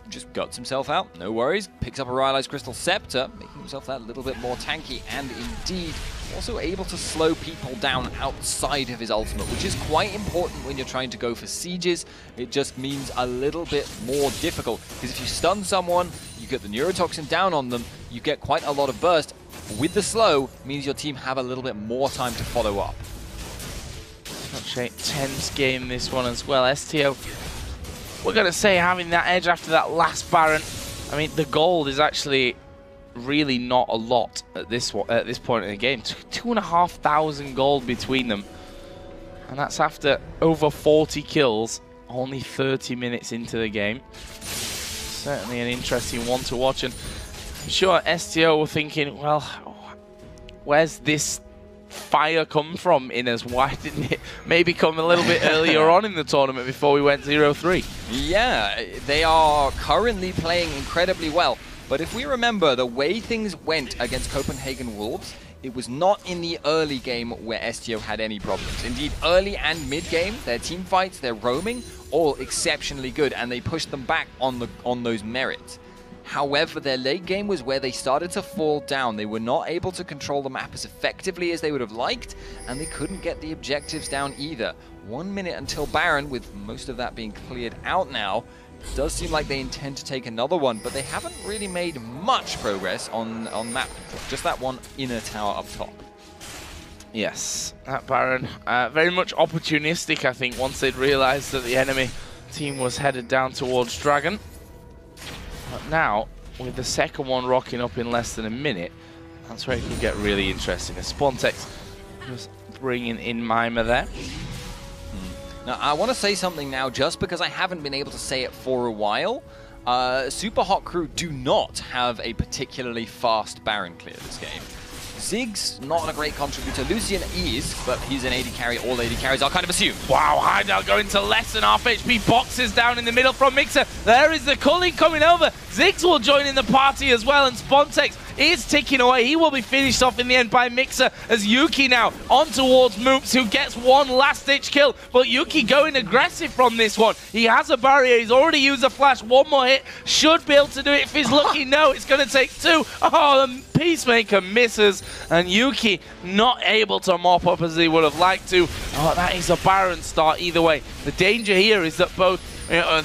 Just guts himself out, no worries. Picks up a Rylai's Crystal Scepter, making himself that little bit more tanky, and indeed also able to slow people down outside of his ultimate, which is quite important when you're trying to go for sieges. It just means a little bit more difficult, because if you stun someone, you get the Neurotoxin down on them, you get quite a lot of burst. With the slow, means your team have a little bit more time to follow up. Such a tense game, this one as well. STO, we're going to say, having that edge after that last Baron. I mean, the gold is actually really not a lot at this point in the game. 2,500 gold between them. And that's after over 40 kills, only 30 minutes into the game. Certainly an interesting one to watch. And I'm sure STO were thinking, well, where's this fire come from in us? Why didn't it maybe come a little bit earlier on in the tournament before we went 0-3? Yeah, they are currently playing incredibly well. But if we remember the way things went against Copenhagen Wolves, it was not in the early game where STO had any problems. Indeed, early and mid-game, their team fights, their roaming, all exceptionally good, and they pushed them back on those merits. However, their late game was where they started to fall down. They were not able to control the map as effectively as they would have liked, and they couldn't get the objectives down either. 1 minute until Baron, with most of that being cleared out now. It does seem like they intend to take another one, but they haven't really made much progress on map control. Just that one inner tower up top. Yes, that Baron, very much opportunistic, I think, once they'd realized that the enemy team was headed down towards Dragon. But now, with the second one rocking up in less than a minute, That's where it could get really interesting. As Spontex just bringing in Mimer there. Now, I want to say something now, just because I haven't been able to say it for a while. Super Hot Crew do not have a particularly fast Baron clear this game. Ziggs, not a great contributor. Lucian is, but he's an AD carry. All AD carries are kind of assumed. Wow, Heidel going to less than half HP. Boxes down in the middle from Mixer. There is the culling coming over. Ziggs will join in the party as well, and Spontex is ticking away. He will be finished off in the end by Mixer, as Yuki now on towards Moops, who gets one last-ditch kill. But Yuki going aggressive from this one. He has a barrier. He's already used a flash. One more hit. Should be able to do it if he's lucky. No, it's going to take two. Oh, the Peacemaker misses, and Yuki not able to mop up as he would have liked to. Oh, that is a Baron start either way. The danger here is that both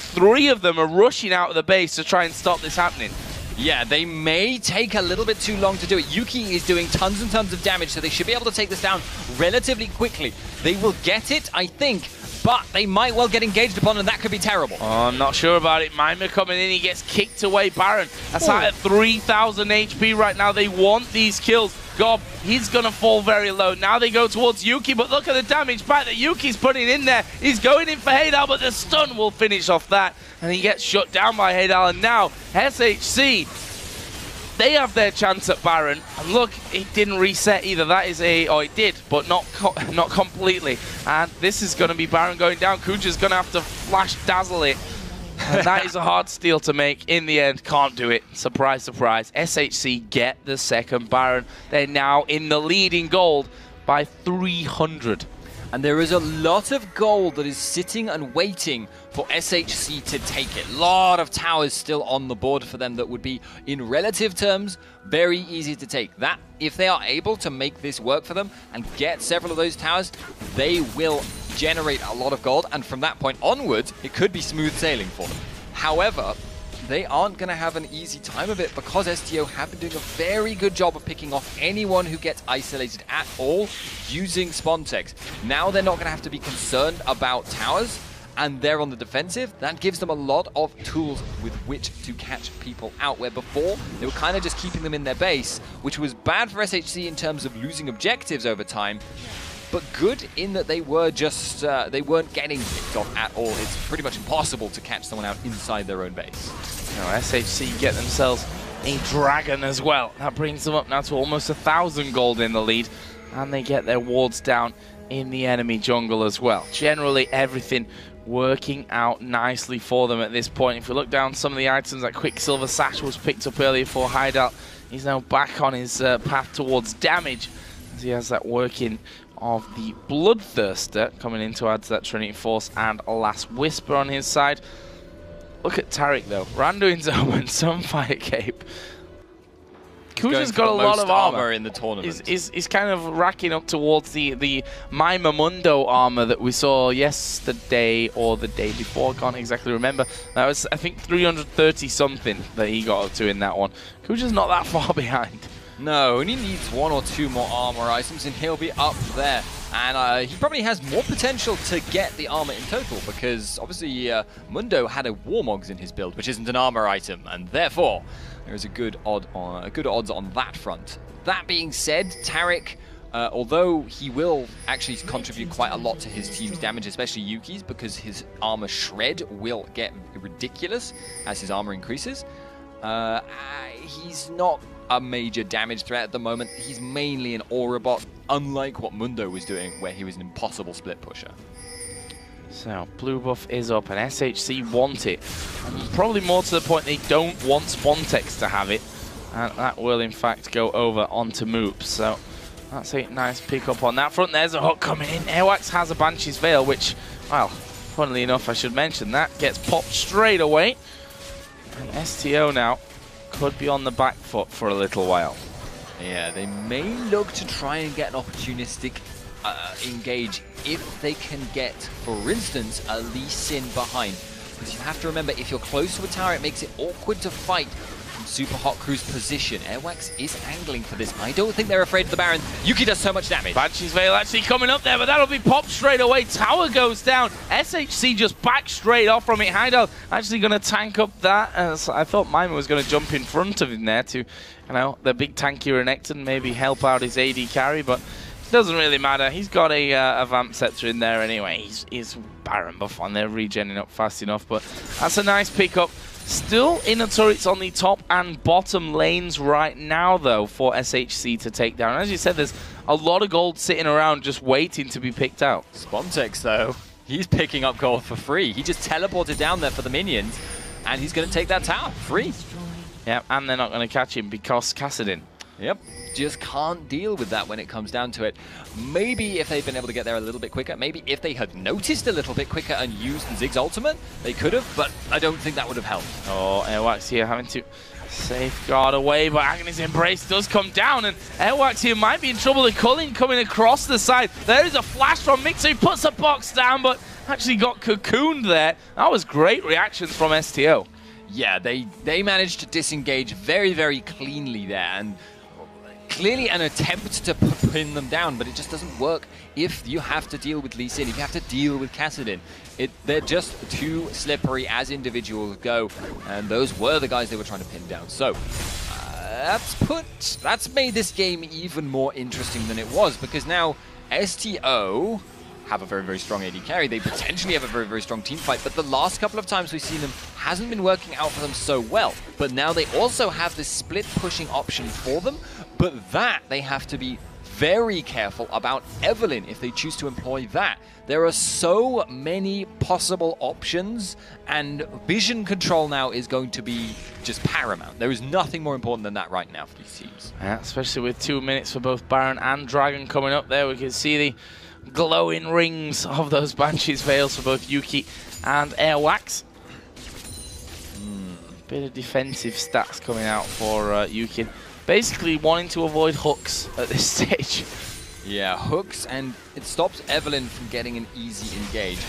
three of them are rushing out of the base to try and stop this happening. Yeah, they may take a little bit too long to do it. Yuki is doing tons and tons of damage, so they should be able to take this down relatively quickly. They will get it, I think, but they might well get engaged upon, and that could be terrible. Oh, I'm not sure about it. Mimer coming in, he gets kicked away. Baron, that's at 3,000 HP right now. They want these kills. Gob, he's going to fall very low. Now they go towards Yuki, but look at the damage back that Yuki's putting in there. He's going in for Heidel, but the stun will finish off that, and he gets shut down by Heidel. And now SHC, they have their chance at Baron. And look, it didn't reset either. That is oh, it did, but not completely. And this is going to be Baron going down. Kuja's going to have to flash dazzle it. And that is a hard steal to make. In the end, can't do it. Surprise, surprise. SHC get the second Baron. They're now in the lead in gold by 300. And there is a lot of gold that is sitting and waiting for SHC to take it. A lot of towers still on the board for them that would be, in relative terms, very easy to take. That, if they are able to make this work for them and get several of those towers, they will generate a lot of gold. And from that point onwards, it could be smooth sailing for them. However, they aren't going to have an easy time of it, because STO have been doing a very good job of picking off anyone who gets isolated at all using Spontex. Now they're not going to have to be concerned about towers, and they're on the defensive. That gives them a lot of tools with which to catch people out, where before they were kind of just keeping them in their base, which was bad for SHC in terms of losing objectives over time, but good in that they were just, they weren't getting picked off at all. It's pretty much impossible to catch someone out inside their own base. Now SHC get themselves a dragon as well. That brings them up now to almost 1,000 gold in the lead, and they get their wards down in the enemy jungle as well. Generally, everything working out nicely for them at this point. If we look down some of the items, that Quicksilver Sash was picked up earlier for Heidel. He's now back on his path towards damage, as he has that working of the Bloodthirster coming in to add to that Trinity Force, and a Last Whisper on his side. Look at Taric though. Randuin's Omen, Sunfire Cape. Kuja's got a lot of armor in the tournament. He's kind of racking up towards the Mima Mundo armor that we saw yesterday or the day before. I can't exactly remember. That was, I think, 330 something that he got up to in that one. Kuja's not that far behind. No, and he needs one or two more armor items and he'll be up there. And he probably has more potential to get the armor in total, because obviously Mundo had a Warmogs in his build, which isn't an armor item, and therefore there is a good odds on that front. That being said, Taric, although he will actually contribute quite a lot to his team's damage, especially Yuki's, because his armor shred will get ridiculous as his armor increases, he's not a major damage threat at the moment. He's mainly an aura bot, unlike what Mundo was doing, where he was an impossible split pusher. So, blue buff is up, and SHC want it. And probably more to the point, they don't want Spontex to have it. And that will, in fact, go over onto Moops. So, that's a nice pick up on that front. There's a hook coming in. Airwax has a Banshee's Veil, which, well, funnily enough, I should mention that, gets popped straight away. And STO now could be on the back foot for a little while. Yeah, they may look to try and get an opportunistic engage if they can get, for instance, a Lee Sin behind. Because you have to remember, if you're close to a tower, it makes it awkward to fight Super Hot Crew's position. Airwax is angling for this. I don't think they're afraid of the Baron. Yuki does so much damage. Banshee's Veil actually coming up there, but that'll be popped straight away. Tower goes down. SHC just back straight off from it. Heidel actually going to tank up that. As I thought Mima was going to jump in front of him there to, the big tanky Renekton maybe help out his AD carry, but it doesn't really matter. He's got a Vamp Scepter in there anyway. He's Baron buff on there, regenning up fast enough, but that's a nice pickup. Still inner turrets on the top and bottom lanes right now, though, for SHC to take down. As you said, there's a lot of gold sitting around just waiting to be picked out. Spontex, though, he's picking up gold for free. He just teleported down there for the minions, and he's going to take that tower free. Yeah, and they're not going to catch him because Kassadin. Yep, just can't deal with that when it comes down to it. Maybe if they'd been able to get there a little bit quicker, maybe if they had noticed a little bit quicker and used Zig's ultimate, they could have, but I don't think that would have helped. Oh, Airwax here having to safeguard away, but Agony's Embrace does come down, and Airwax here might be in trouble. The Culling coming across the side. There is a flash from Mixer, he puts a box down, but actually got cocooned there. That was great reactions from STO. Yeah, they managed to disengage very, very cleanly there, and clearly an attempt to pin them down, but it just doesn't work if you have to deal with Lee Sin, if you have to deal with Kassadin. They're just too slippery as individuals go, and those were the guys they were trying to pin down. So that's made this game even more interesting than it was, because now STO have a very, very strong AD carry. They potentially have a very, very strong team fight, but the last couple of times we've seen them hasn't been working out for them so well. But now they also have this split pushing option for them, but that they have to be very careful about Evelynn if they choose to employ that. There are so many possible options, and vision control now is going to be just paramount. There is nothing more important than that right now for these teams. Yeah, especially with 2 minutes for both Baron and Dragon coming up there. We can see the glowing rings of those Banshee's Veils for both Yuki and Airwax. Bit of defensive stats coming out for Yuki. Basically wanting to avoid hooks at this stage. Yeah, hooks, and it stops Evelynn from getting an easy engage.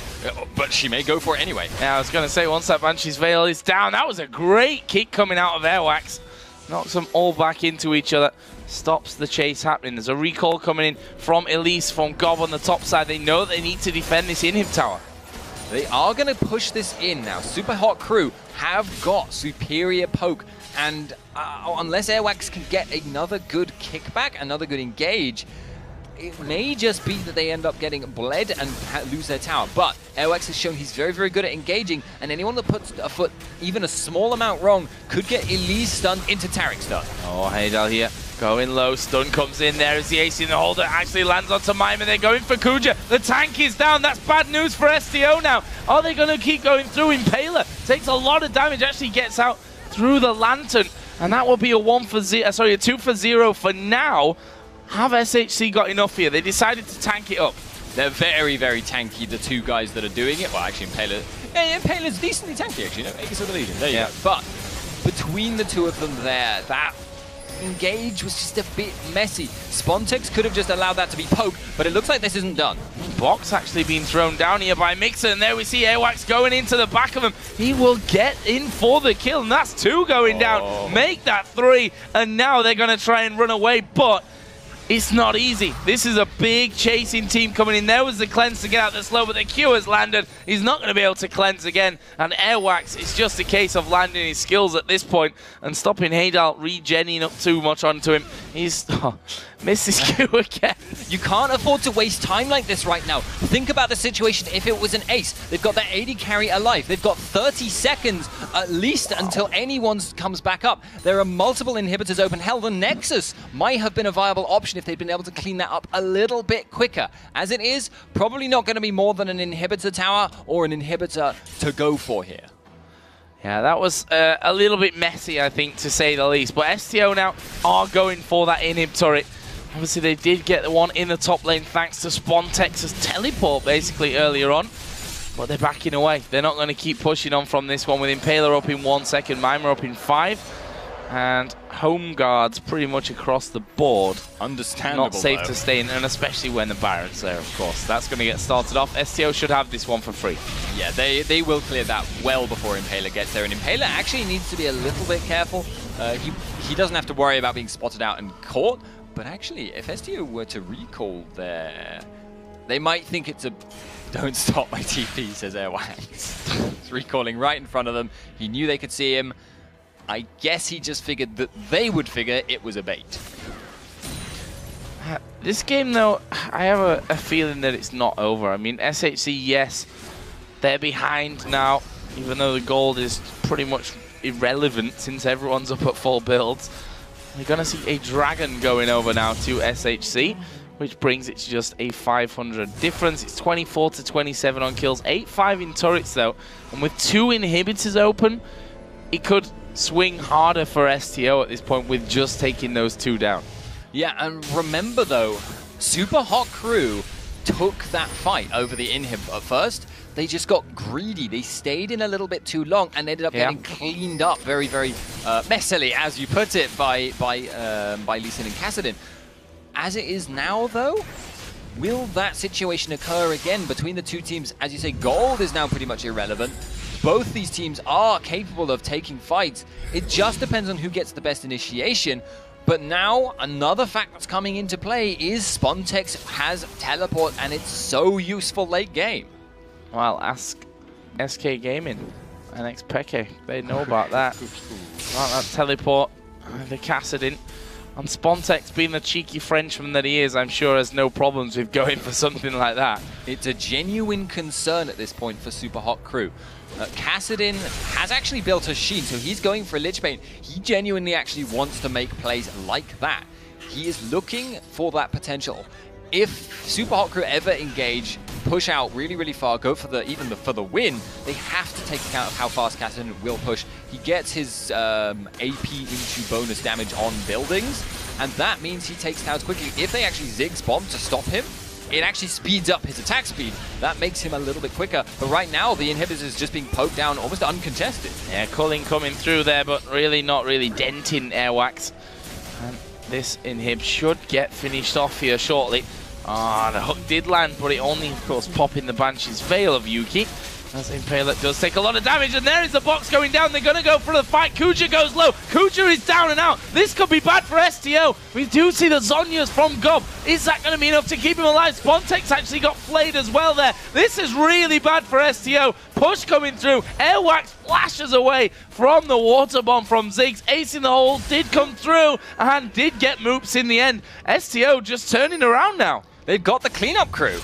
But she may go for it anyway. Yeah, I was going to say, once that Banshee's Veil is down, that was a great kick coming out of Airwax. Knocks them all back into each other. Stops the chase happening. There's a recall coming in from Elise, from Gob on the top side. They know they need to defend this inhib tower. They are going to push this in now. Super Hot Crew have got superior poke, and unless Airwax can get another good kickback, another good engage, it may just be that they end up getting bled and lose their tower. But Airwax has shown he's very, very good at engaging, and anyone that puts a foot even a small amount wrong could get Elise stunned into Tarek stun. Oh, Heidel here. Going low, stun comes in there as the ace in the holder actually lands onto Mima. They're going for Kuja. The tank is down. That's bad news for STO now. Are they going to keep going through? Impaler takes a lot of damage, actually gets out through the lantern. And that will be a 2 for 0 for now. Have SHC got enough here? They decided to tank it up. They're very, very tanky, the two guys that are doing it. Well, actually, Impaler... Yeah, Impaler's decently tanky, actually. No, Aegis of the Legion. There you go. But between the two of them there, that engage was just a bit messy. Spontex could have just allowed that to be poked, but it looks like this isn't done. Box actually being thrown down here by Mixer, and there we see Airwax going into the back of him. He will get in for the kill, and that's 2 going down. Make that 3, and now they're going to try and run away, but it's not easy. This is a big chasing team coming in. There was the cleanse to get out the slow, but the Q has landed. He's not going to be able to cleanse again. And Airwax, it's just a case of landing his skills at this point and stopping Heidel regenning up too much onto him. He's misses Q again. You can't afford to waste time like this right now. Think about the situation if it was an ace. They've got their AD carry alive. They've got 30 seconds at least until anyone comes back up. There are multiple inhibitors open. Hell, the Nexus might have been a viable option if they'd been able to clean that up a little bit quicker. As it is, probably not going to be more than an inhibitor tower or an inhibitor to go for here. Yeah, that was a little bit messy, I think, to say the least. But STO now are going for that inhib turret. Obviously, they did get the one in the top lane thanks to Spontex's teleport, basically, earlier on. But they're backing away. They're not going to keep pushing on from this one with Impaler up in 1 second, Mima up in 5. And home guards pretty much across the board. Understandable, not safe though. to stay in, and especially when the Baron's there, of course. That's going to get started off. STO should have this one for free. Yeah, they will clear that well before Impaler gets there. And Impaler actually needs to be a little bit careful. he doesn't have to worry about being spotted out and caught. But actually, if STO were to recall there, they might think it's a... Don't stop my TP, says Airwax. It's recalling right in front of them. He knew they could see him. I guess he just figured that they would figure it was a bait. This game, though, I have a feeling that it's not over. I mean, SHC, yes, they're behind now, even though the gold is pretty much irrelevant since everyone's up at full builds. We're going to see a Dragon going over now to SHC, which brings it to just a 500 difference. It's 24 to 27 on kills, 8-5 in turrets, though. And with 2 inhibitors open, it could swing harder for STO at this point with just taking those 2 down. Yeah, and remember, though, Super Hot Crew took that fight over the inhib at first. They just got greedy. They stayed in a little bit too long and ended up getting cleaned up very, very messily, as you put it, by Lee Sin and Kassadin. As it is now, though, will that situation occur again between the two teams? As you say, gold is now pretty much irrelevant. Both these teams are capable of taking fights. It just depends on who gets the best initiation. But now, another fact that's coming into play is Spontex has teleport, and it's so useful late game. Well, ask SK Gaming and XPeke. They know about that. About that teleport, the Kassadin. And Spontex, being the cheeky Frenchman that he is, I'm sure has no problems with going for something like that. It's a genuine concern at this point for Super Hot Crew. Kassadin has actually built a Sheen, so he's going for a Lich Bane. He genuinely actually wants to make plays like that. He is looking for that potential. If Super Hot Crew ever engage, push out really, really far, go for for the win, they have to take account of how fast Kassadin will push. He gets his AP into bonus damage on buildings, and that means he takes towers quickly. If they actually Ziggs bomb to stop him, it actually speeds up his attack speed. That makes him a little bit quicker. But right now, the inhibitors is just being poked down almost uncontested. Yeah, culling coming through there, but really not really denting Airwax. And this inhib should get finished off here shortly. Ah, the hook did land, but it only, of course, popping the Banshee's Veil of Yuki. As Impaler does take a lot of damage, and there is the box going down. They're going to go for the fight. Kuja goes low. Kuja is down and out. This could be bad for STO. We do see the Zhonya's from Gob. Is that going to be enough to keep him alive? Spontex actually got flayed as well there. This is really bad for STO. Push coming through. Airwax flashes away from the water bomb from Ziggs. Ace in the hole did come through and did get moops in the end. STO just turning around now. They've got the cleanup crew.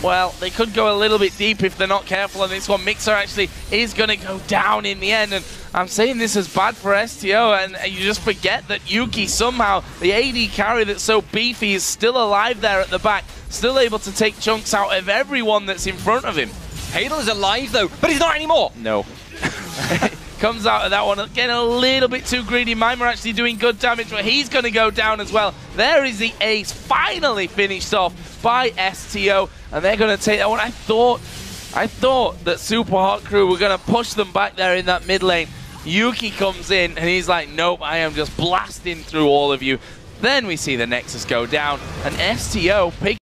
Well, they could go a little bit deep if they're not careful on this one. Mixer actually is going to go down in the end, and I'm saying this is bad for STO, and you just forget that Yuki somehow, the AD carry that's so beefy, is still alive there at the back, still able to take chunks out of everyone that's in front of him. Hadel is alive though, but he's not anymore. No. Comes out of that one, getting a little bit too greedy. Mimer actually doing good damage, but he's going to go down as well. There is the ace, finally finished off by STO, and they're going to take that one. I thought that Super Hot Crew were going to push them back there in that mid lane. Yuki comes in, and he's like, nope, I am just blasting through all of you. Then we see the Nexus go down, and STO pick